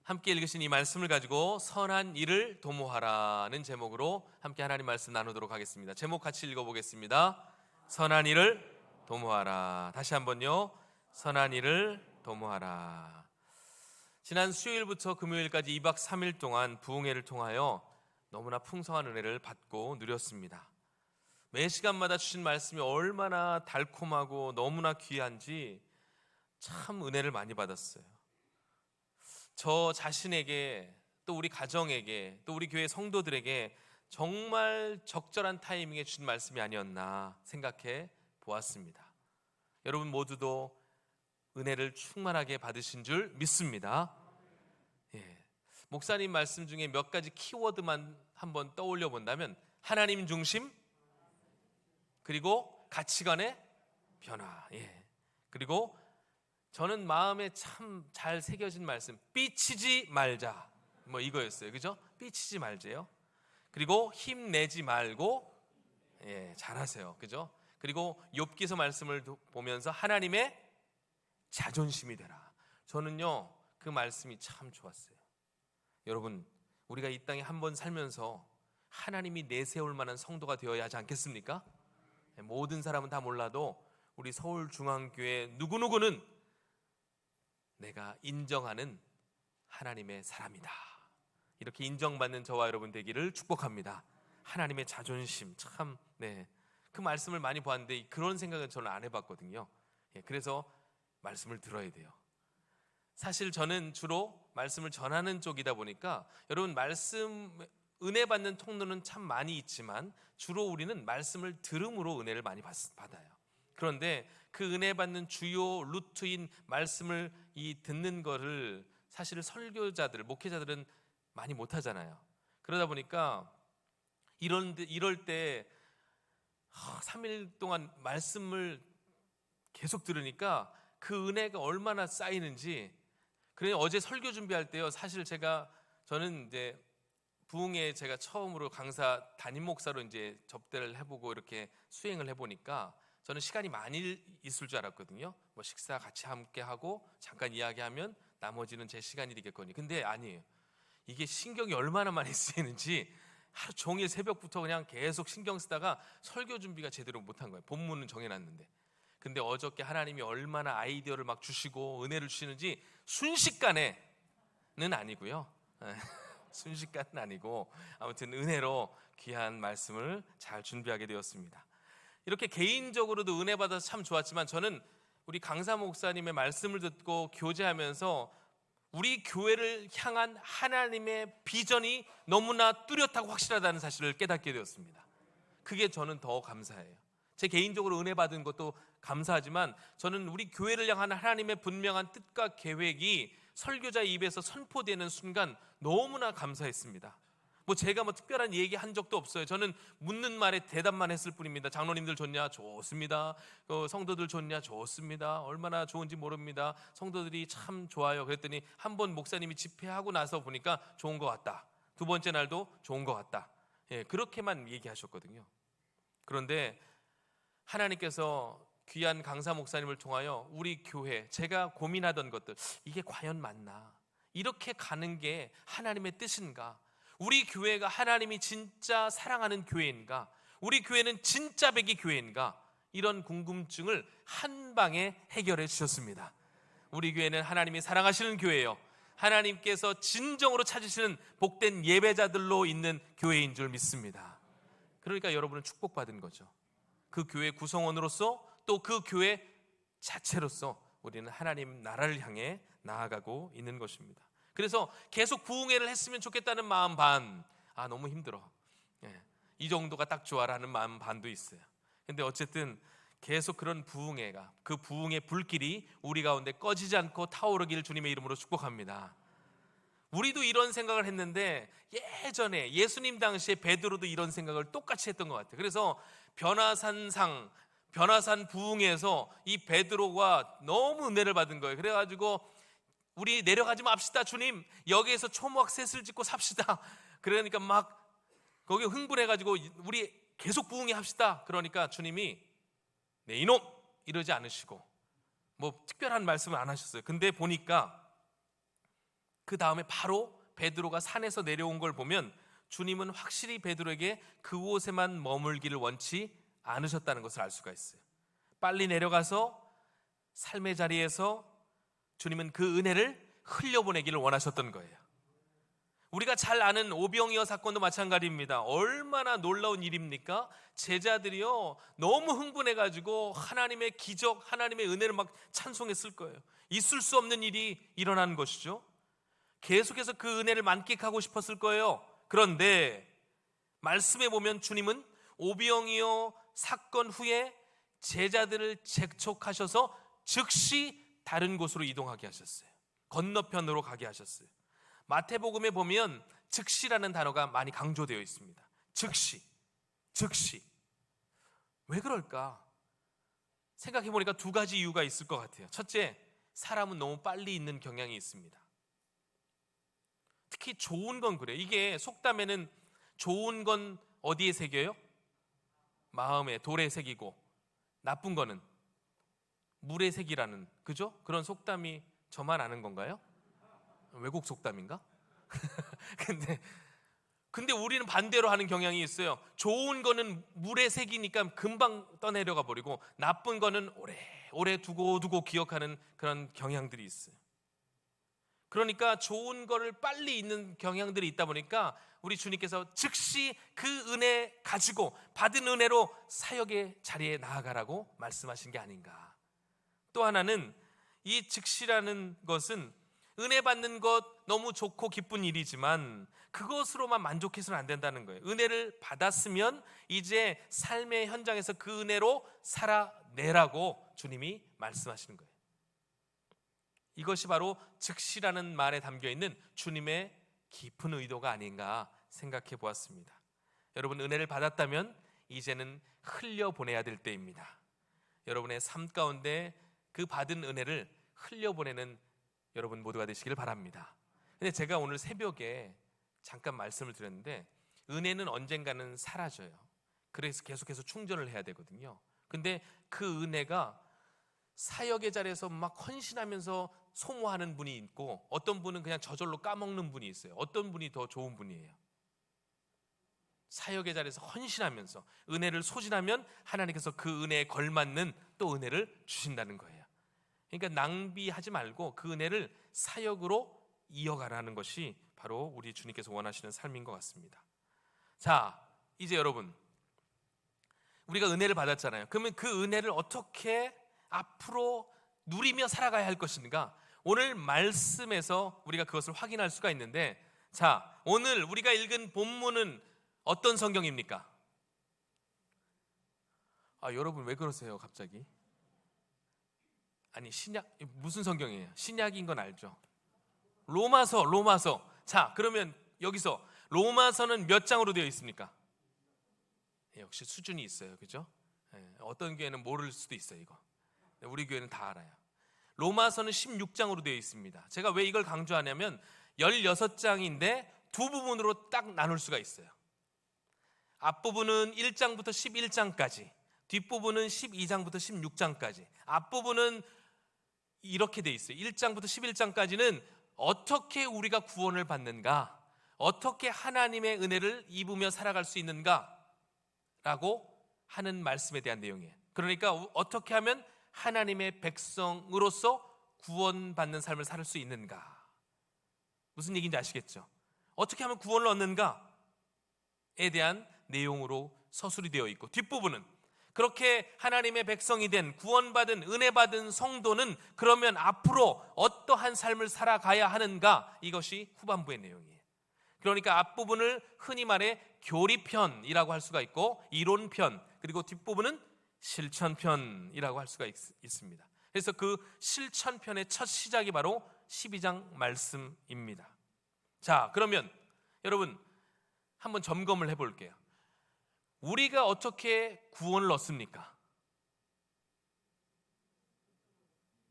함께 읽으신 이 말씀을 가지고 선한 일을 도모하라는 제목으로 함께 하나님 말씀 나누도록 하겠습니다. 제목 같이 읽어보겠습니다. 선한 일을 도모하라. 다시 한번요. 선한 일을 도모하라. 지난 수요일부터 금요일까지 2박 3일 동안 부흥회를 통하여 너무나 풍성한 은혜를 받고 누렸습니다. 매 시간마다 주신 말씀이 얼마나 달콤하고 너무나 귀한지 참 은혜를 많이 받았어요. 저 자신에게, 또 우리 가정에게, 또 우리 교회 성도들에게 정말 적절한 타이밍에 주신 말씀이 아니었나 생각해 보았습니다. 여러분 모두도 은혜를 충만하게 받으신 줄 믿습니다. 목사님 말씀 중에 몇 가지 키워드만 한번 떠올려 본다면 하나님 중심, 그리고 가치관의 변화, 그리고 저는 마음에 참 잘 새겨진 말씀, 삐치지 말자, 뭐 이거였어요. 그죠? 삐치지 말자요. 그리고 힘내지 말고 잘하세요. 그죠? 그리고 욥기서 말씀을 보면서 하나님의 자존심이 되라. 저는요 그 말씀이 참 좋았어요. 여러분, 우리가 이 땅에 한번 살면서 하나님이 내세울 만한 성도가 되어야 하지 않겠습니까? 모든 사람은 다 몰라도 우리 서울중앙교회 누구누구는 내가 인정하는 하나님의 사람이다, 이렇게 인정받는 저와 여러분 되기를 축복합니다. 하나님의 자존심, 참 그 말씀을 많이 보았는데 그런 생각은 저는 안 해봤거든요. 그래서 말씀을 들어야 돼요. 사실 저는 주로 말씀을 전하는 쪽이다 보니까 여러분 말씀 은혜 받는 통로는 참 많이 있지만 주로 우리는 말씀을 들음으로 은혜를 많이 받아요. 그런데 그 은혜 받는 주요 루트인 말씀을 듣는 거를 사실 설교자들, 목회자들은 많이 못 하잖아요. 그러다 보니까 이럴 때 3일 동안 말씀을 계속 들으니까 그 은혜가 얼마나 쌓이는지. 그래서 어제 설교 준비할 때요, 사실 저는 이제 부흥에 제가 처음으로 강사 담임 목사로 이제 접대를 해보고 이렇게 수행을 해보니까 저는 시간이 많이 있을 줄 알았거든요. 뭐 식사 같이 함께 하고 잠깐 이야기하면 나머지는 제 시간이 되겠거니. 근데 아니에요. 이게 신경이 얼마나 많이 쓰이는지 하루 종일 새벽부터 그냥 계속 신경 쓰다가 설교 준비가 제대로 못한 거예요. 본문은 정해놨는데. 근데 어저께 하나님이 얼마나 아이디어를 막 주시고 은혜를 주시는지 순식간에는 아니고요. 순식간은 아니고 아무튼 은혜로 귀한 말씀을 잘 준비하게 되었습니다. 이렇게 개인적으로도 은혜 받아서 참 좋았지만 저는 우리 강사 목사님의 말씀을 듣고 교제하면서 우리 교회를 향한 하나님의 비전이 너무나 뚜렷하고 확실하다는 사실을 깨닫게 되었습니다. 그게 저는 더 감사해요. 제 개인적으로 은혜 받은 것도 감사하지만 저는 우리 교회를 향한 하나님의 분명한 뜻과 계획이 설교자의 입에서 선포되는 순간 너무나 감사했습니다. 제가 특별한 얘기 한 적도 없어요. 저는 묻는 말에 대답만 했을 뿐입니다. 장로님들 좋냐? 좋습니다. 성도들 좋냐? 좋습니다. 얼마나 좋은지 모릅니다. 성도들이 참 좋아요. 그랬더니 한 번 목사님이 집회하고 나서 보니까 좋은 것 같다. 두 번째 날도 좋은 것 같다. 그렇게만 얘기하셨거든요. 그런데 하나님께서 귀한 강사 목사님을 통하여 우리 교회, 제가 고민하던 것들, 이게 과연 맞나? 이렇게 가는 게 하나님의 뜻인가? 우리 교회가 하나님이 진짜 사랑하는 교회인가? 우리 교회는 진짜 백이 교회인가? 이런 궁금증을 한 방에 해결해 주셨습니다. 우리 교회는 하나님이 사랑하시는 교회예요. 하나님께서 진정으로 찾으시는 복된 예배자들로 있는 교회인 줄 믿습니다. 그러니까 여러분은 축복받은 거죠. 그 교회 구성원으로서 또 그 교회 자체로서 우리는 하나님 나라를 향해 나아가고 있는 것입니다. 그래서 계속 부흥회를 했으면 좋겠다는 마음 반, 너무 힘들어, 이 정도가 딱 좋아라는 마음 반도 있어요. 근데 어쨌든 계속 그런 부흥회가, 그 부흥의 불길이 우리 가운데 꺼지지 않고 타오르기를 주님의 이름으로 축복합니다. 우리도 이런 생각을 했는데 예전에 예수님 당시에 베드로도 이런 생각을 똑같이 했던 것 같아요. 그래서 변화산 부흥회에서 이 베드로가 너무 은혜를 받은 거예요. 그래가지고 우리 내려가지 맙시다, 주님. 여기에서 초목 셋을 짓고 삽시다. 그러니까 막 거기 흥분해가지고 우리 계속 부흥회 합시다. 그러니까 주님이 네 이놈 이러지 않으시고 특별한 말씀을 안 하셨어요. 근데 보니까 그 다음에 바로 베드로가 산에서 내려온 걸 보면 주님은 확실히 베드로에게 그곳에만 머물기를 원치 않으셨다는 것을 알 수가 있어요. 빨리 내려가서 삶의 자리에서 주님은 그 은혜를 흘려보내기를 원하셨던 거예요. 우리가 잘 아는 오병이어 사건도 마찬가지입니다. 얼마나 놀라운 일입니까? 제자들이요 너무 흥분해가지고 하나님의 기적, 하나님의 은혜를 막 찬송했을 거예요. 있을 수 없는 일이 일어나는 것이죠. 계속해서 그 은혜를 만끽하고 싶었을 거예요. 그런데 말씀에 보면 주님은 오병이어 사건 후에 제자들을 재촉하셔서 즉시 다른 곳으로 이동하게 하셨어요. 건너편으로 가게 하셨어요. 마태복음에 보면 즉시라는 단어가 많이 강조되어 있습니다. 즉시. 왜 그럴까? 생각해보니까 두 가지 이유가 있을 것 같아요. 첫째, 사람은 너무 빨리 있는 경향이 있습니다. 특히 좋은 건 그래요. 이게 속담에는 좋은 건 어디에 새겨요? 마음에, 돌에 새기고, 나쁜 거는 물에 새기라는, 그죠? 그런 속담이 저만 아는 건가요? 외국 속담인가? 근데 우리는 반대로 하는 경향이 있어요. 좋은 거는 물에 새기니까 금방 떠내려가 버리고, 나쁜 거는 오래 두고 기억하는 그런 경향들이 있어요. 그러니까 좋은 거를 빨리 잊는 경향들이 있다 보니까 우리 주님께서 즉시 그 은혜 가지고 받은 은혜로 사역의 자리에 나아가라고 말씀하신 게 아닌가. 또 하나는 이 즉시라는 것은 은혜 받는 것 너무 좋고 기쁜 일이지만 그것으로만 만족해서는 안 된다는 거예요. 은혜를 받았으면 이제 삶의 현장에서 그 은혜로 살아내라고 주님이 말씀하시는 거예요. 이것이 바로 즉시라는 말에 담겨있는 주님의 깊은 의도가 아닌가 생각해 보았습니다. 여러분, 은혜를 받았다면 이제는 흘려보내야 될 때입니다. 여러분의 삶 가운데 그 받은 은혜를 흘려보내는 여러분 모두가 되시길 바랍니다. 근데 제가 오늘 새벽에 잠깐 말씀을 드렸는데 은혜는 언젠가는 사라져요. 그래서 계속해서 충전을 해야 되거든요. 근데 그 은혜가 사역의 자리에서 막 헌신하면서 소모하는 분이 있고, 어떤 분은 그냥 저절로 까먹는 분이 있어요. 어떤 분이 더 좋은 분이에요? 사역의 자리에서 헌신하면서 은혜를 소진하면 하나님께서 그 은혜에 걸맞는 또 은혜를 주신다는 거예요. 그러니까 낭비하지 말고 그 은혜를 사역으로 이어가라는 것이 바로 우리 주님께서 원하시는 삶인 것 같습니다. 자, 이제 여러분, 우리가 은혜를 받았잖아요. 그러면 그 은혜를 어떻게 앞으로 누리며 살아가야 할 것인가? 오늘 말씀에서 우리가 그것을 확인할 수가 있는데, 자, 오늘 우리가 읽은 본문은 어떤 성경입니까? 여러분 왜 그러세요 갑자기? 아니, 신약 무슨 성경이에요? 신약인 건 알죠? 로마서. 자, 그러면 여기서 로마서는 몇 장으로 되어 있습니까? 역시 수준이 있어요, 그죠? 어떤 교회는 모를 수도 있어요. 이거 우리 교회는 다 알아요. 로마서는 16장으로 되어 있습니다. 제가 왜 이걸 강조하냐면 16장인데 두 부분으로 딱 나눌 수가 있어요. 앞부분은 1장부터 11장까지, 뒷부분은 12장부터 16장까지. 앞부분은 이렇게 되어 있어요. 1장부터 11장까지는 어떻게 우리가 구원을 받는가, 어떻게 하나님의 은혜를 입으며 살아갈 수 있는가 라고 하는 말씀에 대한 내용이에요. 그러니까 어떻게 하면 하나님의 백성으로서 구원받는 삶을 살 수 있는가. 무슨 얘기인지 아시겠죠? 어떻게 하면 구원을 얻는가에 대한 내용으로 서술이 되어 있고, 뒷부분은 그렇게 하나님의 백성이 된 구원받은 은혜받은 성도는 그러면 앞으로 어떠한 삶을 살아가야 하는가, 이것이 후반부의 내용이에요. 그러니까 앞부분을 흔히 말해 교리편이라고 할 수가 있고, 이론편, 그리고 뒷부분은 실천편이라고 할 수가 있습니다. 그래서 그 실천편의 첫 시작이 바로 12장 말씀입니다. 자, 그러면 여러분 한번 점검을 해볼게요. 우리가 어떻게 구원을 얻습니까?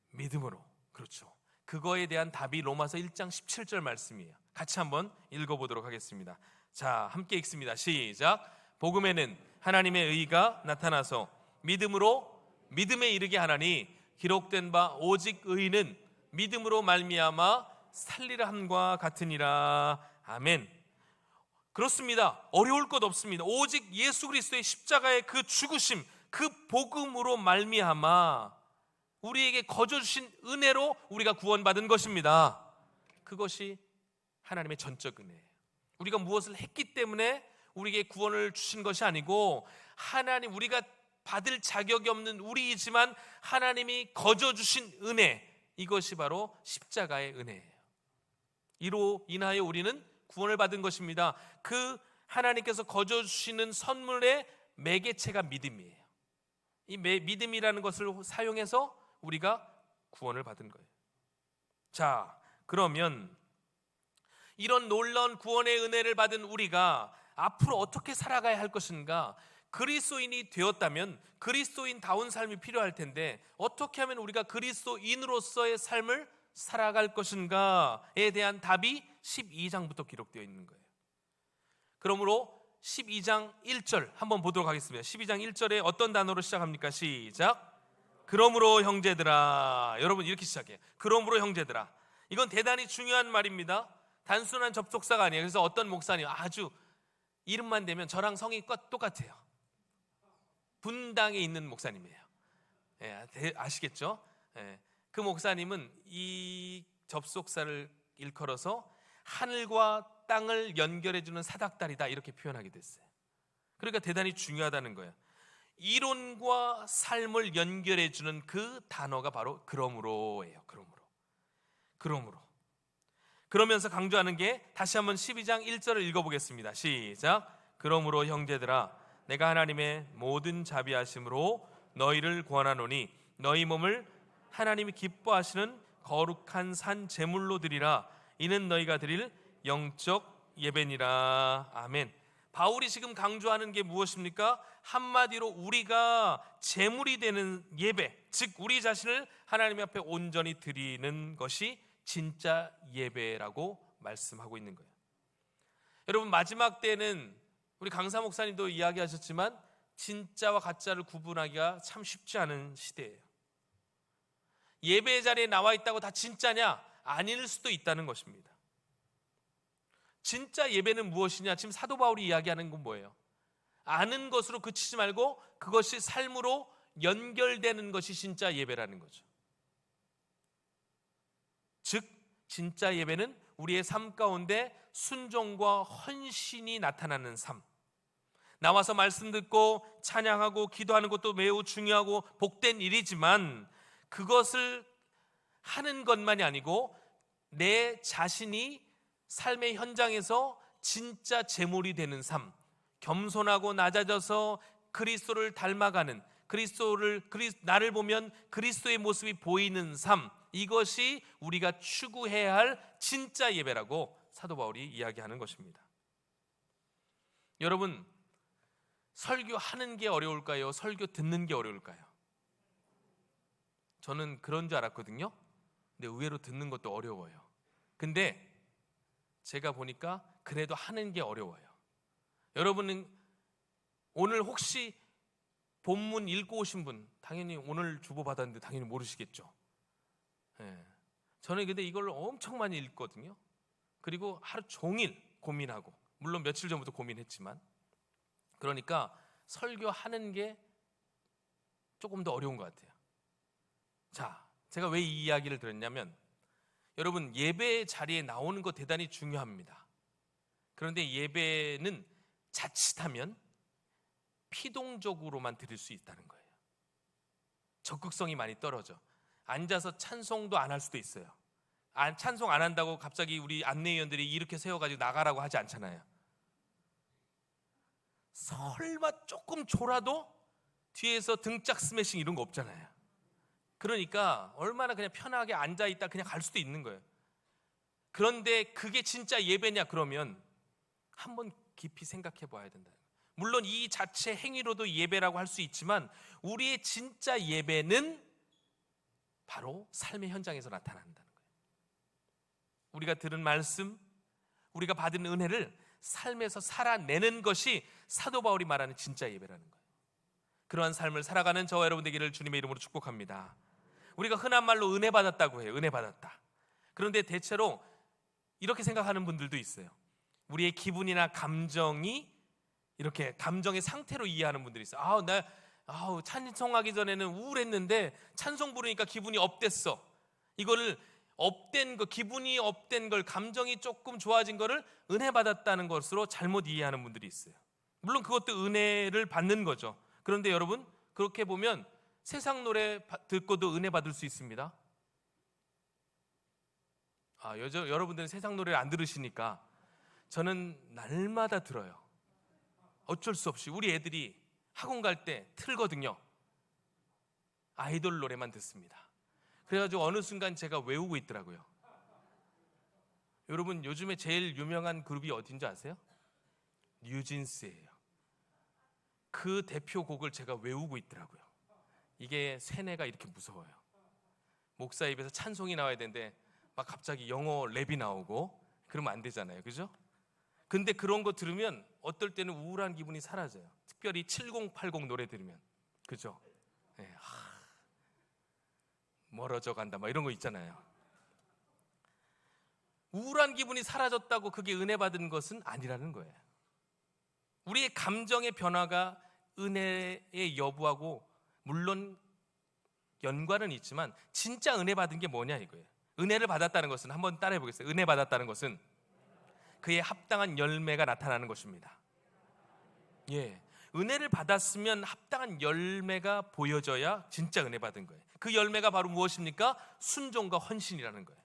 믿음으로. 그렇죠. 그거에 대한 답이 로마서 1장 17절 말씀이에요. 같이 한번 읽어보도록 하겠습니다. 자, 함께 읽습니다. 시작. 복음에는 하나님의 의가 나타나서 믿음으로 믿음에 이르게 하나니, 기록된 바 오직 의인은 믿음으로 말미암아 살리라 함과 같으니라. 아멘. 그렇습니다. 어려울 것 없습니다. 오직 예수 그리스도의 십자가의 그 죽으심, 그 복음으로 말미암아 우리에게 거저 주신 은혜로 우리가 구원받은 것입니다. 그것이 하나님의 전적 은혜예요. 우리가 무엇을 했기 때문에 우리에게 구원을 주신 것이 아니고, 하나님, 우리가 받을 자격이 없는 우리이지만 하나님이 거저 주신 은혜, 이것이 바로 십자가의 은혜예요. 이로 인하여 우리는 구원을 받은 것입니다. 그 하나님께서 거저 주시는 선물의 매개체가 믿음이에요. 이 믿음이라는 것을 사용해서 우리가 구원을 받은 거예요. 자, 그러면 이런 놀라운 구원의 은혜를 받은 우리가 앞으로 어떻게 살아가야 할 것인가? 그리스도인이 되었다면 그리스도인다운 삶이 필요할 텐데, 어떻게 하면 우리가 그리스도인으로서의 삶을 살아갈 것인가에 대한 답이 12장부터 기록되어 있는 거예요. 그러므로 12장 1절 한번 보도록 하겠습니다. 12장 1절에 어떤 단어로 시작합니까? 시작. 그러므로 형제들아. 여러분, 이렇게 시작해요. 그러므로 형제들아. 이건 대단히 중요한 말입니다. 단순한 접속사가 아니에요. 그래서 어떤 목사님, 아주 이름만 대면 저랑 성이 똑같아요. 분당에 있는 목사님이에요. 아시겠죠? 그 목사님은 이 접속사를 일컬어서 하늘과 땅을 연결해주는 사닥다리다, 이렇게 표현하게 됐어요. 그러니까 대단히 중요하다는 거예요. 이론과 삶을 연결해주는 그 단어가 바로 그러므로예요. 그러므로. 그러면서 강조하는 게, 다시 한번 12장 1절을 읽어보겠습니다. 시작. 그러므로 형제들아, 내가 하나님의 모든 자비하심으로 너희를 구원하노니 너희 몸을 하나님이 기뻐하시는 거룩한 산 제물로 드리라. 이는 너희가 드릴 영적 예배니라. 아멘. 바울이 지금 강조하는 게 무엇입니까? 한마디로 우리가 제물이 되는 예배, 즉 우리 자신을 하나님 앞에 온전히 드리는 것이 진짜 예배라고 말씀하고 있는 거예요. 여러분, 마지막 때는 우리 강사 목사님도 이야기하셨지만 진짜와 가짜를 구분하기가 참 쉽지 않은 시대예요. 예배 자리에 나와 있다고 다 진짜냐? 아닐 수도 있다는 것입니다. 진짜 예배는 무엇이냐? 지금 사도 바울이 이야기하는 건 뭐예요? 아는 것으로 그치지 말고 그것이 삶으로 연결되는 것이 진짜 예배라는 거죠. 즉 진짜 예배는 우리의 삶 가운데 순종과 헌신이 나타나는 삶. 나와서 말씀 듣고 찬양하고 기도하는 것도 매우 중요하고 복된 일이지만, 그것을 하는 것만이 아니고 내 자신이 삶의 현장에서 진짜 제물이 되는 삶, 겸손하고 낮아져서 그리스도를 닮아가는, 나를 보면 그리스도의 모습이 보이는 삶, 이것이 우리가 추구해야 할 진짜 예배라고 사도 바울이 이야기하는 것입니다. 여러분, 설교하는 게 어려울까요? 설교 듣는 게 어려울까요? 저는 그런 줄 알았거든요. 근데 의외로 듣는 것도 어려워요. 근데 제가 보니까 그래도 하는 게 어려워요. 여러분은 오늘 혹시 본문 읽고 오신 분, 당연히 오늘 주보받았는데 당연히 모르시겠죠. 저는 근데 이걸 엄청 많이 읽거든요. 그리고 하루 종일 고민하고, 물론 며칠 전부터 고민했지만, 그러니까 설교하는 게 조금 더 어려운 것 같아요. 자, 제가 왜 이 이야기를 드렸냐면, 여러분, 예배 자리에 나오는 거 대단히 중요합니다. 그런데 예배는 자칫하면 피동적으로만 드릴 수 있다는 거예요. 적극성이 많이 떨어져. 앉아서 찬송도 안 할 수도 있어요. 찬송 안 한다고 갑자기 우리 안내위원들이 이렇게 세워가지고 나가라고 하지 않잖아요. 설마 조금 졸아도 뒤에서 등짝 스매싱 이런 거 없잖아요. 그러니까 얼마나 그냥 편하게 앉아있다 그냥 갈 수도 있는 거예요. 그런데 그게 진짜 예배냐? 그러면 한번 깊이 생각해 봐야 된다. 물론 이 자체 행위로도 예배라고 할 수 있지만, 우리의 진짜 예배는 바로 삶의 현장에서 나타난다는 거예요. 우리가 들은 말씀, 우리가 받은 은혜를 삶에서 살아내는 것이 사도 바울이 말하는 진짜 예배라는 거예요. 그러한 삶을 살아가는 저와 여러분 되기를 주님의 이름으로 축복합니다. 우리가 흔한 말로 은혜 받았다고 해요. 은혜 받았다. 그런데 대체로 이렇게 생각하는 분들도 있어요. 우리의 기분이나 감정이 이렇게 감정의 상태로 이해하는 분들이 있어요. 찬송하기 전에는 우울했는데 찬송 부르니까 기분이 업됐어. 이거를 업된 거, 기분이 업된 걸, 감정이 조금 좋아진 거를 은혜 받았다는 것으로 잘못 이해하는 분들이 있어요. 물론 그것도 은혜를 받는 거죠. 그런데 여러분, 그렇게 보면 세상 노래 듣고도 은혜 받을 수 있습니다. 여러분들은 세상 노래를 안 들으시니까 저는 날마다 들어요. 어쩔 수 없이 우리 애들이 학원 갈 때 틀거든요. 아이돌 노래만 듣습니다. 그래가지고 어느 순간 제가 외우고 있더라고요. 여러분, 요즘에 제일 유명한 그룹이 어딘지 아세요? 뉴진스예요. 그 대표곡을 제가 외우고 있더라고요. 이게 세뇌가 이렇게 무서워요. 목사 입에서 찬송이 나와야 되는데 막 갑자기 영어 랩이 나오고 그러면 안 되잖아요, 그죠? 근데 그런 거 들으면 어떨 때는 우울한 기분이 사라져요. 특별히 7080 노래 들으면, 그죠? 네, 멀어져 간다 막 이런 거 있잖아요. 우울한 기분이 사라졌다고 그게 은혜 받은 것은 아니라는 거예요. 우리의 감정의 변화가 은혜의 여부하고 물론 연관은 있지만 진짜 은혜 받은 게 뭐냐 이거예요. 은혜를 받았다는 것은, 한번 따라해 보겠어요. 은혜 받았다는 것은 그의 합당한 열매가 나타나는 것입니다. 예, 은혜를 받았으면 합당한 열매가 보여져야 진짜 은혜 받은 거예요. 그 열매가 바로 무엇입니까? 순종과 헌신이라는 거예요.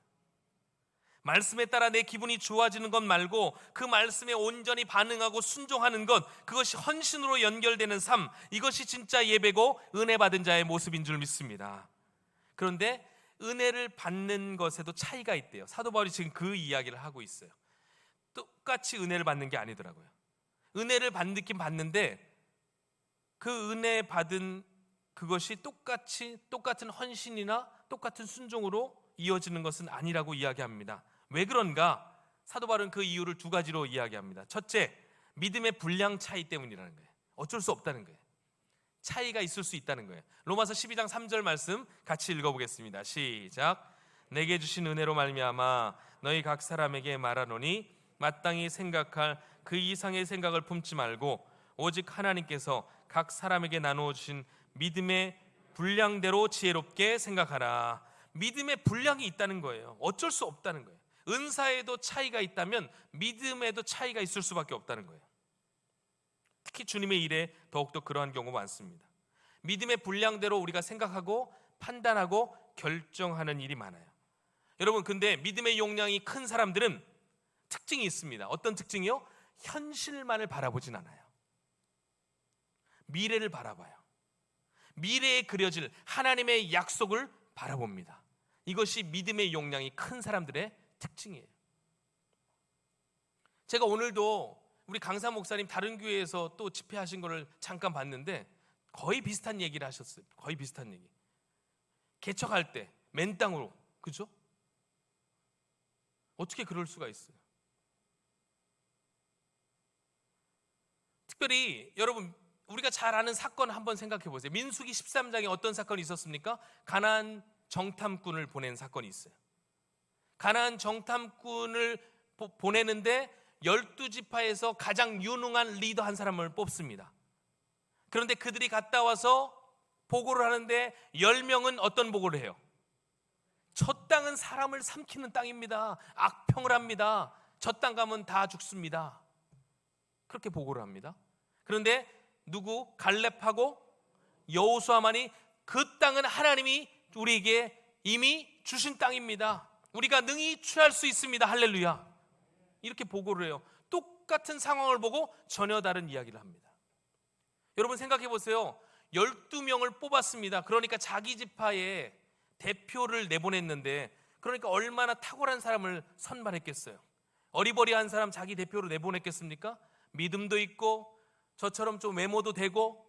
말씀에 따라 내 기분이 좋아지는 것 말고 그 말씀에 온전히 반응하고 순종하는 것, 그것이 헌신으로 연결되는 삶, 이것이 진짜 예배고 은혜 받은 자의 모습인 줄 믿습니다. 그런데 은혜를 받는 것에도 차이가 있대요. 사도 바울이 지금 그 이야기를 하고 있어요. 똑같이 은혜를 받는 게 아니더라고요. 은혜를 받긴 받는데 그 은혜 받은 그것이 똑같은 헌신이나 똑같은 순종으로 이어지는 것은 아니라고 이야기합니다. 왜 그런가? 사도 바울은 그 이유를 두 가지로 이야기합니다. 첫째, 믿음의 분량 차이 때문이라는 거예요. 어쩔 수 없다는 거예요. 차이가 있을 수 있다는 거예요. 로마서 12장 3절 말씀 같이 읽어보겠습니다. 시작. 내게 주신 은혜로 말미암아 너희 각 사람에게 말하노니 마땅히 생각할 그 이상의 생각을 품지 말고 오직 하나님께서 각 사람에게 나누어 주신 믿음의 분량대로 지혜롭게 생각하라. 믿음의 분량이 있다는 거예요. 어쩔 수 없다는 거예요. 은사에도 차이가 있다면 믿음에도 차이가 있을 수밖에 없다는 거예요. 특히 주님의 일에 더욱더 그러한 경우가 많습니다. 믿음의 분량대로 우리가 생각하고 판단하고 결정하는 일이 많아요. 여러분, 근데 믿음의 용량이 큰 사람들은 특징이 있습니다. 어떤 특징이요? 현실만을 바라보진 않아요. 미래를 바라봐요. 미래에 그려질 하나님의 약속을 바라봅니다. 이것이 믿음의 용량이 큰 사람들의 특징이에요. 제가 오늘도 우리 강사 목사님 다른 교회에서 또 집회하신 거를 잠깐 봤는데 거의 비슷한 얘기를 하셨어요. 거의 비슷한 얘기. 개척할 때 맨 땅으로, 그죠? 어떻게 그럴 수가 있어요? 특별히 여러분, 우리가 잘 아는 사건 한번 생각해 보세요. 민수기 13장에 어떤 사건이 있었습니까? 가나안 정탐꾼을 보낸 사건이 있어요. 가나안 정탐꾼을 보내는데 12지파에서 가장 유능한 리더 한 사람을 뽑습니다. 그런데 그들이 갔다 와서 보고를 하는데 10명은 어떤 보고를 해요? 저 땅은 사람을 삼키는 땅입니다. 악평을 합니다. 저 땅 가면 다 죽습니다. 그렇게 보고를 합니다. 그런데 누구? 갈렙하고 여호수아만이 그 땅은 하나님이 우리에게 이미 주신 땅입니다. 우리가 능히 취할 수 있습니다. 할렐루야. 이렇게 보고를 해요. 똑같은 상황을 보고 전혀 다른 이야기를 합니다. 여러분 생각해 보세요. 12명을 뽑았습니다. 그러니까 자기 지파에 대표를 내보냈는데, 그러니까 얼마나 탁월한 사람을 선발했겠어요. 어리버리한 사람 자기 대표로 내보냈겠습니까? 믿음도 있고 저처럼 좀 외모도 되고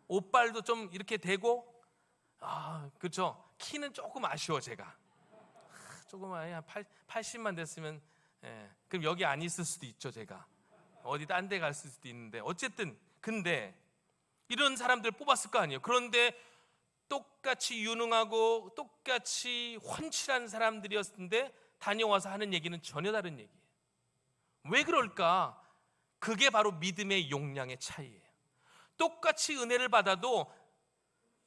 옷발도 좀 이렇게 되고, 그렇죠. 키는 조금 아쉬워. 제가 조금 한 80만 됐으면, 그럼 여기 안 있을 수도 있죠. 제가 어디 딴 데 갈 수도 있는데, 어쨌든 근데 이런 사람들 뽑았을 거 아니에요. 그런데 똑같이 유능하고 똑같이 훤칠한 사람들이었는데 다녀와서 하는 얘기는 전혀 다른 얘기예요. 왜 그럴까? 그게 바로 믿음의 용량의 차이예요. 똑같이 은혜를 받아도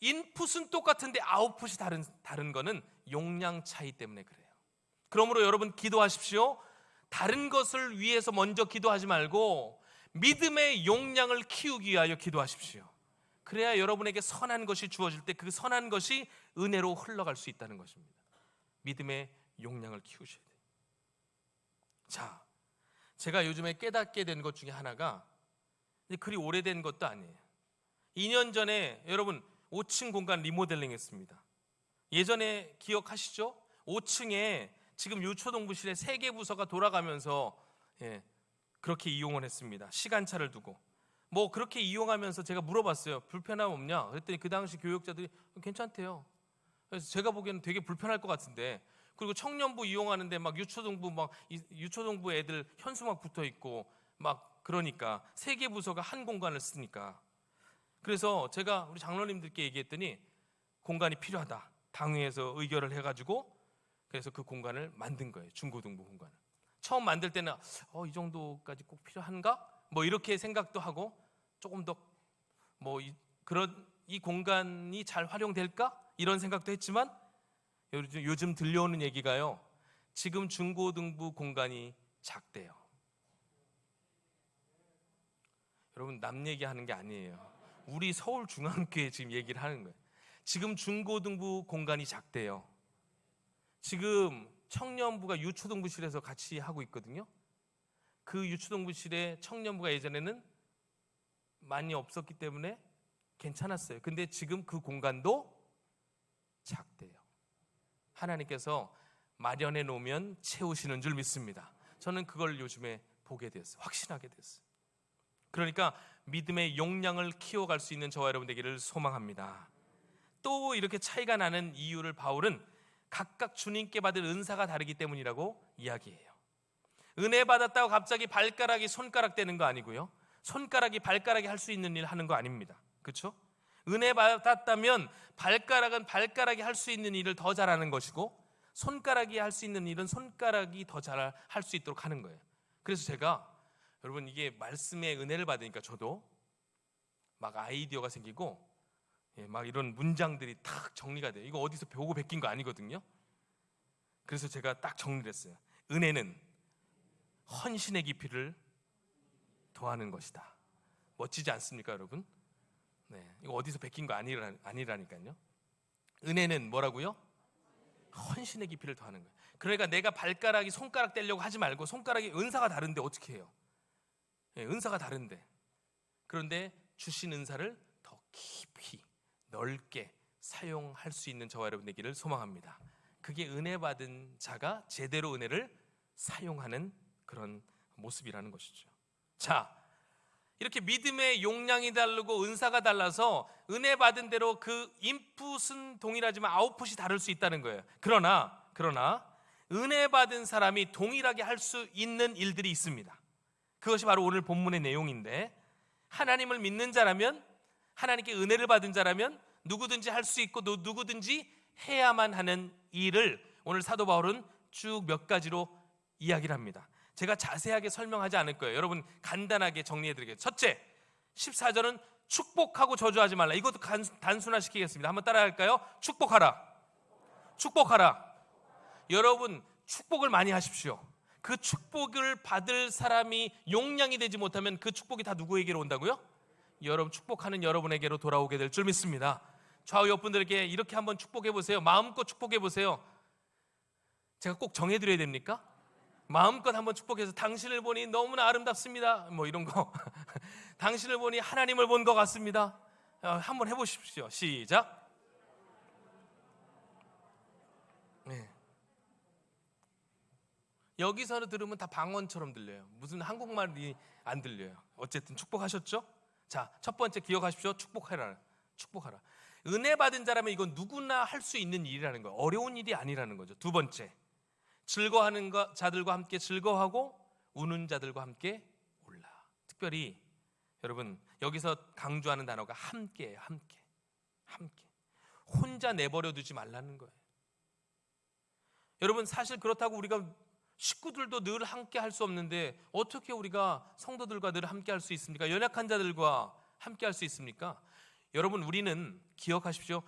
인풋은 똑같은데 아웃풋이 다른 거는 용량 차이 때문에 그래요. 그러므로 여러분 기도하십시오. 다른 것을 위해서 먼저 기도하지 말고 믿음의 용량을 키우기 위하여 기도하십시오. 그래야 여러분에게 선한 것이 주어질 때 그 선한 것이 은혜로 흘러갈 수 있다는 것입니다. 믿음의 용량을 키우셔야 돼요. 자, 제가 요즘에 깨닫게 된 것 중에 하나가 그리 오래된 것도 아니에요. 2년 전에 여러분 5층 공간 리모델링 했습니다. 예전에 기억하시죠? 5층에 지금 유초동부실에 3개 부서가 돌아가면서 그렇게 이용을 했습니다. 시간차를 두고 뭐 그렇게 이용하면서 제가 물어봤어요. 불편함 없냐? 그랬더니 그 당시 교육자들이 괜찮대요. 그래서 제가 보기에는 되게 불편할 것 같은데, 그리고 청년부 이용하는데 막 유초동부 애들 현수막 붙어 있고 막 그러니까 3개 부서가 한 공간을 쓰니까. 그래서 제가 우리 장로님들께 얘기했더니 공간이 필요하다. 당회에서 의결을 해가지고 그래서 그 공간을 만든 거예요. 중고등부 공간을. 처음 만들 때는 이 정도까지 꼭 필요한가? 뭐 이렇게 생각도 하고 조금 더 이 공간이 잘 활용될까? 이런 생각도 했지만 요즘 들려오는 얘기가요. 지금 중고등부 공간이 작대요. 여러분 남 얘기하는 게 아니에요. 우리 서울중앙교회 지금 얘기를 하는 거예요. 지금 중고등부 공간이 작대요. 지금 청년부가 유초동부실에서 같이 하고 있거든요. 그 유초동부실에 청년부가 예전에는 많이 없었기 때문에 괜찮았어요. 근데 지금 그 공간도 작대요. 하나님께서 마련해 놓으면 채우시는 줄 믿습니다. 저는 그걸 요즘에 보게 됐어요. 확신하게 됐어요. 그러니까 믿음의 용량을 키워갈 수 있는 저와 여러분 되기를 소망합니다. 또 이렇게 차이가 나는 이유를 바울은 각각 주님께 받을 은사가 다르기 때문이라고 이야기해요. 은혜 받았다고 갑자기 발가락이 손가락 되는 거 아니고요. 손가락이 발가락이 할 수 있는 일 하는 거 아닙니다. 그렇죠? 은혜 받았다면 발가락은 발가락이 할 수 있는 일을 더 잘하는 것이고, 손가락이 할 수 있는 일은 손가락이 더 잘 할 수 있도록 하는 거예요. 그래서 제가 여러분 이게 말씀의 은혜를 받으니까 저도 막 아이디어가 생기고 막 이런 문장들이 탁 정리가 돼요. 이거 어디서 보고 베낀 거 아니거든요. 그래서 제가 딱 정리를 했어요. 은혜는 헌신의 깊이를 더하는 것이다. 멋지지 않습니까, 여러분? 네, 이거 어디서 베낀 거 아니라니까요. 은혜는 뭐라고요? 헌신의 깊이를 더하는 거예요. 그러니까 내가 발가락이 손가락 떼려고 하지 말고, 손가락이 은사가 다른데 어떻게 해요? 은사가 다른데, 그런데 주신 은사를 더 깊이 넓게 사용할 수 있는 저와 여러분 되기를 소망합니다. 그게 은혜 받은 자가 제대로 은혜를 사용하는 그런 모습이라는 것이죠. 자, 이렇게 믿음의 용량이 다르고 은사가 달라서 은혜 받은 대로 그 인풋은 동일하지만 아웃풋이 다를 수 있다는 거예요. 그러나 은혜 받은 사람이 동일하게 할 수 있는 일들이 있습니다. 그것이 바로 오늘 본문의 내용인데, 하나님을 믿는 자라면, 하나님께 은혜를 받은 자라면 누구든지 할 수 있고 누구든지 해야만 하는 일을 오늘 사도 바울은 쭉 몇 가지로 이야기를 합니다. 제가 자세하게 설명하지 않을 거예요. 여러분 간단하게 정리해드리겠습니다. 첫째, 14절은 축복하고 저주하지 말라. 이것도 단순화시키겠습니다. 한번 따라할까요? 축복하라. 축복하라. 여러분 축복을 많이 하십시오. 그 축복을 받을 사람이 용량이 되지 못하면 그 축복이 다 누구에게로 온다고요? 여러분 축복하는 여러분에게로 돌아오게 될 줄 믿습니다. 좌우 옆분들에게 이렇게 한번 축복해 보세요. 마음껏 축복해 보세요. 제가 꼭 정해드려야 됩니까? 마음껏 한번 축복해서 당신을 보니 너무나 아름답습니다. 뭐 이런 거. 당신을 보니 하나님을 본 것 같습니다. 한번 해보십시오. 시작. 네. 여기서 들으면 다 방언처럼 들려요. 무슨 한국말이 안 들려요. 어쨌든 축복하셨죠? 자, 첫 번째 기억하십시오. 축복하라. 축복하라. 은혜 받은 자라면 이건 누구나 할 수 있는 일이라는 거예요. 어려운 일이 아니라는 거죠. 두 번째, 즐거워하는 자들과 함께 즐거워하고 우는 자들과 함께 울라. 특별히 여러분 여기서 강조하는 단어가 함께예요. 함께. 혼자 내버려 두지 말라는 거예요. 여러분, 사실 그렇다고 우리가 식구들도 늘 함께 할 수 없는데 어떻게 우리가 성도들과 늘 함께 할 수 있습니까? 연약한 자들과 함께 할 수 있습니까? 여러분, 우리는 기억하십시오.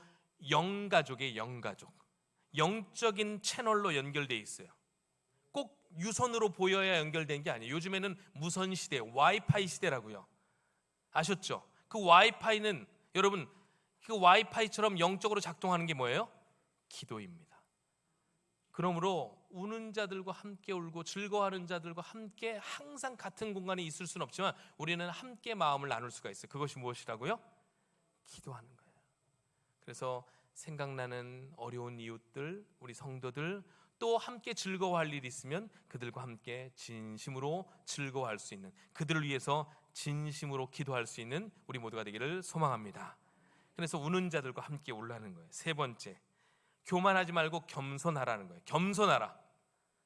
영가족의 영가족, 영적인 채널로 연결되어 있어요. 꼭 유선으로 보여야 연결된 게 아니에요. 요즘에는 무선 시대, 와이파이 시대라고요. 아셨죠? 그 와이파이는, 여러분, 그 와이파이처럼 영적으로 작동하는 게 뭐예요? 기도입니다. 그러므로 우는 자들과 함께 울고 즐거워하는 자들과 함께 항상 같은 공간에 있을 수는 없지만 우리는 함께 마음을 나눌 수가 있어요. 그것이 무엇이라고요? 기도하는 거예요. 그래서 생각나는 어려운 이웃들, 우리 성도들, 또 함께 즐거워할 일이 있으면 그들과 함께 진심으로 즐거워할 수 있는, 그들을 위해서 진심으로 기도할 수 있는 우리 모두가 되기를 소망합니다. 그래서 우는 자들과 함께 울라는 거예요. 세 번째, 교만하지 말고 겸손하라는 거예요. 겸손하라.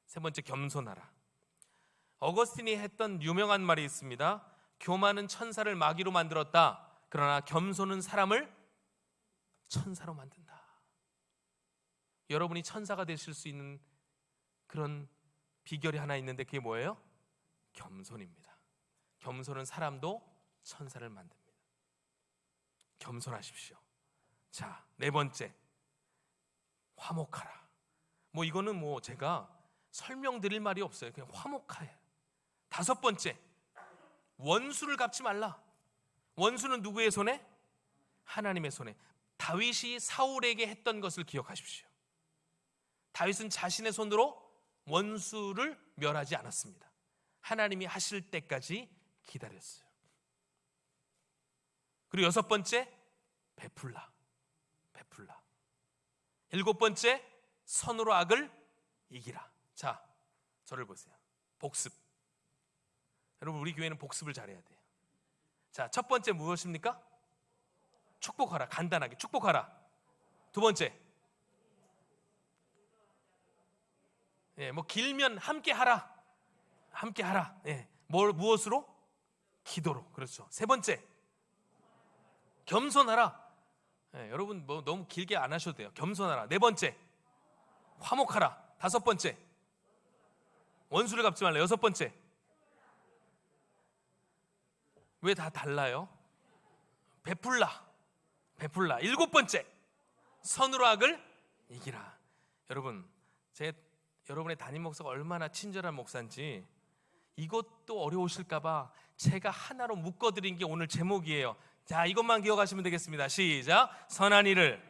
세 번째, 겸손하라. 어거스틴이 했던 유명한 말이 있습니다. 교만은 천사를 마귀로 만들었다. 그러나 겸손은 사람을 천사로 만든다. 여러분이 천사가 되실 수 있는 그런 비결이 하나 있는데 그게 뭐예요? 겸손입니다. 겸손은 사람도 천사를 만듭니다. 겸손하십시오. 자, 네 번째, 화목하라. 이거는 제가 설명드릴 말이 없어요. 그냥 화목하여. 다섯 번째, 원수를 갚지 말라. 원수는 누구의 손에? 하나님의 손에. 다윗이 사울에게 했던 것을 기억하십시오. 다윗은 자신의 손으로 원수를 멸하지 않았습니다. 하나님이 하실 때까지 기다렸어요. 그리고 여섯 번째, 베풀라. 베풀라. 일곱 번째, 선으로 악을 이기라. 자, 저를 보세요. 복습. 여러분, 우리 교회는 복습을 잘해야 돼요. 자, 첫 번째 무엇입니까? 축복하라. 간단하게 축복하라. 두 번째, 길면 함께 하라. 함께 하라. 무엇으로? 기도로. 그렇죠. 세 번째, 겸손하라. 여러분, 너무 길게 안 하셔도 돼요. 겸손하라. 네 번째, 화목하라. 다섯 번째, 원수를 갚지 말라. 여섯 번째, 왜 다 달라요? 베풀라. 베풀라. 일곱 번째, 선으로 악을 이기라. 여러분, 여러분의 담임 목사가 얼마나 친절한 목사인지 이것도 어려우실까봐 제가 하나로 묶어드린 게 오늘 제목이에요. 자, 이것만 기억하시면 되겠습니다. 시작. 선한 일을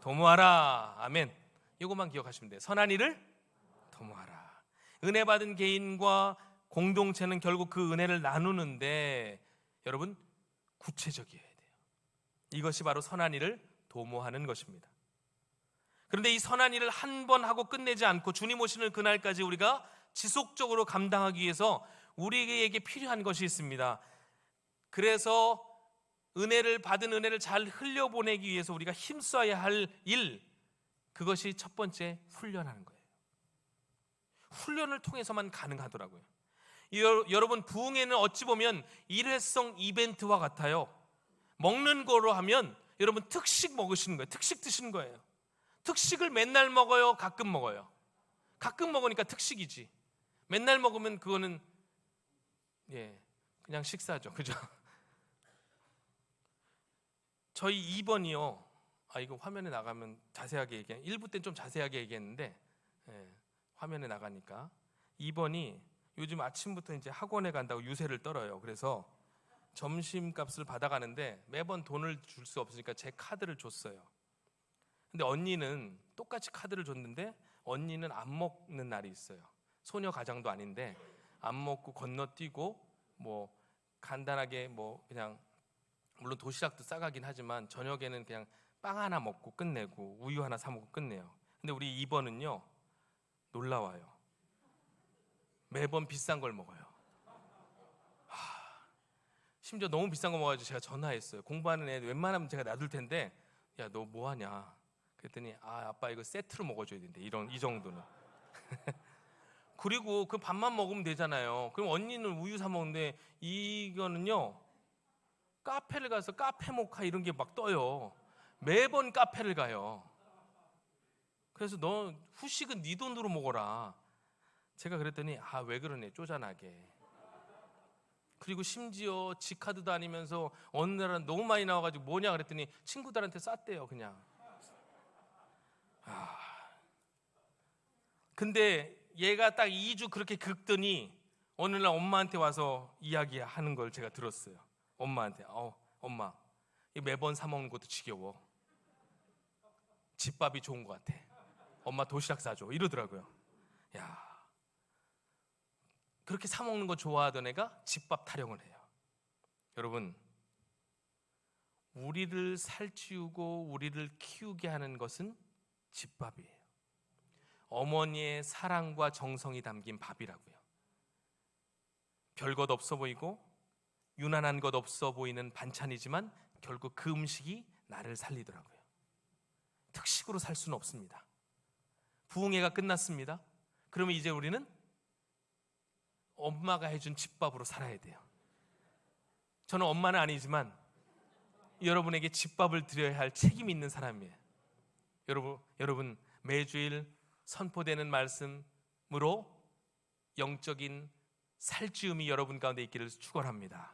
도모하라. 아멘. 이것만 기억하시면 돼요. 선한 일을 도모하라. 은혜 받은 개인과 공동체는 결국 그 은혜를 나누는데 여러분, 구체적이어야 돼요. 이것이 바로 선한 일을 도모하는 것입니다. 그런데 이 선한 일을 한 번 하고 끝내지 않고 주님 오시는 그날까지 우리가 지속적으로 감당하기 위해서 우리에게 필요한 것이 있습니다. 그래서 받은 은혜를 잘 흘려보내기 위해서 우리가 힘써야 할 일, 그것이 첫 번째, 훈련하는 거예요. 훈련을 통해서만 가능하더라고요. 여러분, 부흥회는 어찌 보면 일회성 이벤트와 같아요. 먹는 거로 하면 여러분 특식 먹으시는 거예요. 특식 드시는 거예요. 특식을 맨날 먹어요? 가끔 먹어요? 가끔 먹으니까 특식이지. 맨날 먹으면 그거는 그냥 식사죠. 그죠? 저희 2번이요. 이거 화면에 나가면 자세하게 얘기해. 1부 때는 좀 자세하게 얘기했는데 화면에 나가니까 2번이 요즘 아침부터 이제 학원에 간다고 유세를 떨어요. 그래서 점심값을 받아가는데 매번 돈을 줄 수 없으니까 제 카드를 줬어요. 근데 언니는 똑같이 카드를 줬는데 언니는 안 먹는 날이 있어요. 소녀 가장도 아닌데 안 먹고 건너뛰고 간단하게 그냥 물론 도시락도 싸가긴 하지만 저녁에는 그냥 빵 하나 먹고 끝내고 우유 하나 사 먹고 끝내요. 근데 우리 2번은요 놀라워요. 매번 비싼 걸 먹어요. 심지어 너무 비싼 거 먹어가지고 제가 전화했어요. 공부하는 애 웬만하면 제가 놔둘 텐데 야, 너 뭐하냐? 그랬더니 아빠 이거 세트로 먹어줘야 된대. 이 정도는. 그리고 그 밥만 먹으면 되잖아요. 그럼 언니는 우유 사 먹는데 이거는요 카페를 가서 카페 모카 이런 게 막 떠요. 매번 카페를 가요. 그래서 너 후식은 네 돈으로 먹어라. 제가 그랬더니 왜 그러네, 쪼잔하게. 그리고 심지어 지카드 다니면서 어느 날은 너무 많이 나와가지고 뭐냐 그랬더니 친구들한테 쌌대요 그냥. 근데 얘가 딱 2주 그렇게 긁더니 어느 날 엄마한테 와서 이야기하는 걸 제가 들었어요. 엄마한테 엄마, 매번 사 먹는 것도 지겨워. 집밥이 좋은 것 같아. 엄마 도시락 사줘 이러더라고요. 야, 그렇게 사 먹는 거 좋아하던 애가 집밥 타령을 해요. 여러분, 우리를 살찌우고 우리를 키우게 하는 것은 집밥이에요. 어머니의 사랑과 정성이 담긴 밥이라고요. 별것 없어 보이고 유난한 것 없어 보이는 반찬이지만 결국 그 음식이 나를 살리더라고요. 특식으로 살 수는 없습니다. 부흥회가 끝났습니다. 그러면 이제 우리는 엄마가 해준 집밥으로 살아야 돼요. 저는 엄마는 아니지만 여러분에게 집밥을 드려야 할 책임이 있는 사람이에요. 여러분 매주일 선포되는 말씀으로 영적인 살찌움이 여러분 가운데 있기를 축원합니다.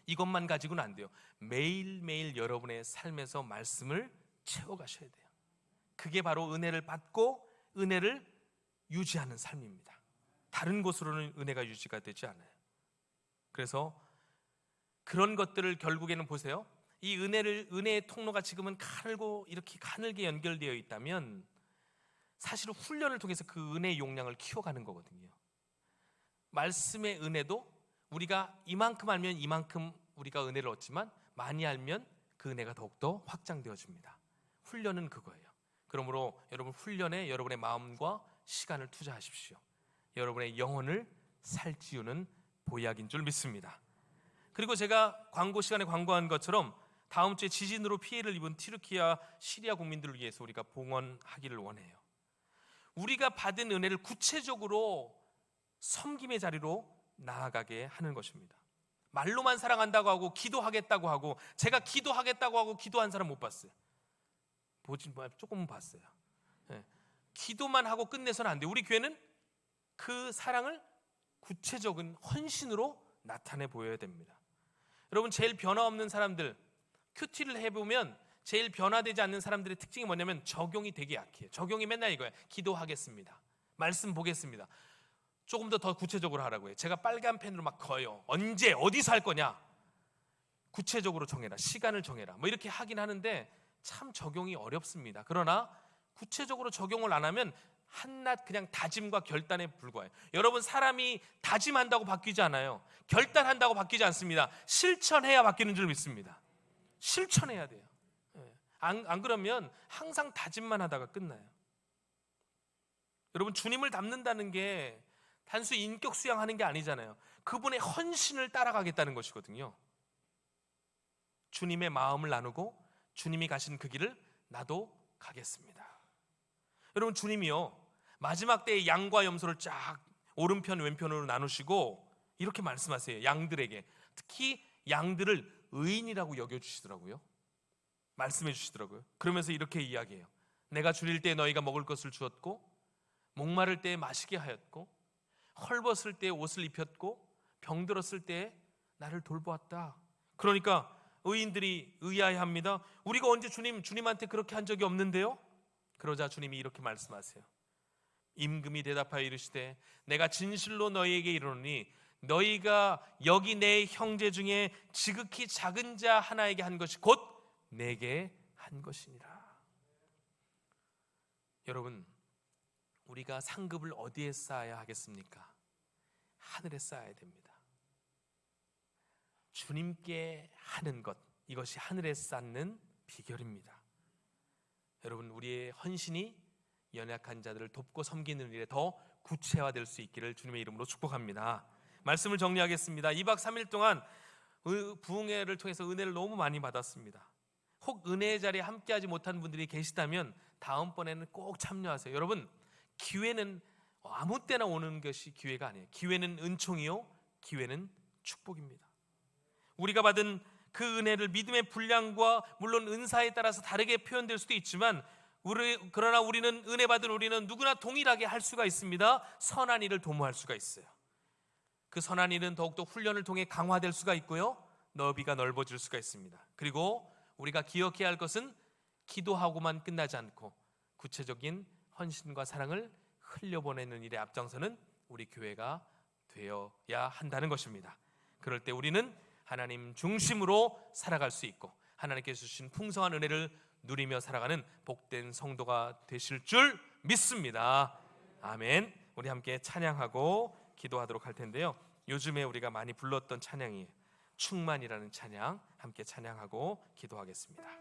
이것만 가지고는 안 돼요. 매일매일 여러분의 삶에서 말씀을 채워가셔야 돼요. 그게 바로 은혜를 받고 은혜를 유지하는 삶입니다. 다른 곳으로는 은혜가 유지가 되지 않아요. 그래서 그런 것들을 결국에는 보세요. 이 은혜의 통로가 지금은 가늘고 이렇게 가늘게 연결되어 있다면 사실은 훈련을 통해서 그 은혜의 용량을 키워가는 거거든요. 말씀의 은혜도 우리가 이만큼 알면 이만큼 우리가 은혜를 얻지만 많이 알면 그 은혜가 더욱더 확장되어집니다. 훈련은 그거예요. 그러므로 여러분 훈련에 여러분의 마음과 시간을 투자하십시오. 여러분의 영혼을 살찌우는 보약인 줄 믿습니다. 그리고 제가 광고 시간에 광고한 것처럼 다음 주에 지진으로 피해를 입은 튀르키아, 시리아 국민들을 위해서 우리가 봉헌하기를 원해요. 우리가 받은 은혜를 구체적으로 섬김의 자리로 나아가게 하는 것입니다. 말로만 사랑한다고 하고 기도하겠다고 하고, 제가 기도하겠다고 하고 기도한 사람 못 봤어요. 조금은 봤어요. 기도만 하고 끝내서는 안 돼요. 우리 교회는 그 사랑을 구체적인 헌신으로 나타내 보여야 됩니다. 여러분, 제일 변화없는 사람들, 큐티를 해보면 제일 변화되지 않는 사람들의 특징이 뭐냐면 적용이 되게 약해요. 적용이 맨날 이거예요. 기도하겠습니다. 말씀 보겠습니다. 조금 더 구체적으로 하라고 해요. 제가 빨간 펜으로 막 거요. 언제 어디서 할 거냐, 구체적으로 정해라, 시간을 정해라, 뭐 이렇게 하긴 하는데 참 적용이 어렵습니다. 그러나 구체적으로 적용을 안 하면 한낱 그냥 다짐과 결단에 불과해요. 여러분, 사람이 다짐한다고 바뀌지 않아요. 결단한다고 바뀌지 않습니다. 실천해야 바뀌는 줄 믿습니다. 실천해야 돼요. 안 그러면 항상 다짐만 하다가 끝나요. 여러분, 주님을 닮는다는 게 단순히 인격 수양하는 게 아니잖아요. 그분의 헌신을 따라가겠다는 것이거든요. 주님의 마음을 나누고 주님이 가신 그 길을 나도 가겠습니다. 여러분, 주님이요 마지막 때에 양과 염소를 쫙 오른편 왼편으로 나누시고 이렇게 말씀하세요. 양들에게, 특히 양들을 의인이라고 여겨주시더라고요. 말씀해 주시더라고요. 그러면서 이렇게 이야기해요. 내가 줄일 때 너희가 먹을 것을 주었고, 목마를 때 마시게 하였고, 헐벗을 때 옷을 입혔고, 병들었을 때 나를 돌보았다. 그러니까 의인들이 의아해합니다. 우리가 언제 주님한테 그렇게 한 적이 없는데요? 그러자 주님이 이렇게 말씀하세요. 임금이 대답하여 이르시되 내가 진실로 너희에게 이르노니 너희가 여기 내 형제 중에 지극히 작은 자 하나에게 한 것이 곧 내게 한 것이니라. 여러분, 우리가 상급을 어디에 쌓아야 하겠습니까? 하늘에 쌓아야 됩니다. 주님께 하는 것, 이것이 하늘에 쌓는 비결입니다. 여러분, 우리의 헌신이 연약한 자들을 돕고 섬기는 일에 더 구체화될 수 있기를 주님의 이름으로 축복합니다. 말씀을 정리하겠습니다. 2박 3일 동안 부흥회를 통해서 은혜를 너무 많이 받았습니다. 혹 은혜의 자리에 함께하지 못한 분들이 계시다면 다음번에는 꼭 참여하세요. 여러분, 기회는 아무 때나 오는 것이 기회가 아니에요. 기회는 은총이요, 기회는 축복입니다. 우리가 받은 그 은혜를 믿음의 분량과 물론 은사에 따라서 다르게 표현될 수도 있지만 그러나 우리는, 은혜 받은 우리는 누구나 동일하게 할 수가 있습니다. 선한 일을 도모할 수가 있어요. 그 선한 일은 더욱더 훈련을 통해 강화될 수가 있고요, 너비가 넓어질 수가 있습니다. 그리고 우리가 기억해야 할 것은 기도하고만 끝나지 않고 구체적인 헌신과 사랑을 흘려보내는 일에 앞장서는 우리 교회가 되어야 한다는 것입니다. 그럴 때 우리는 하나님 중심으로 살아갈 수 있고 하나님께서 주신 풍성한 은혜를 누리며 살아가는 복된 성도가 되실 줄 믿습니다. 아멘. 우리 함께 찬양하고 기도하도록 할 텐데요, 요즘에 우리가 많이 불렀던 찬양이에요. 충만이라는 찬양 함께 찬양하고 기도하겠습니다.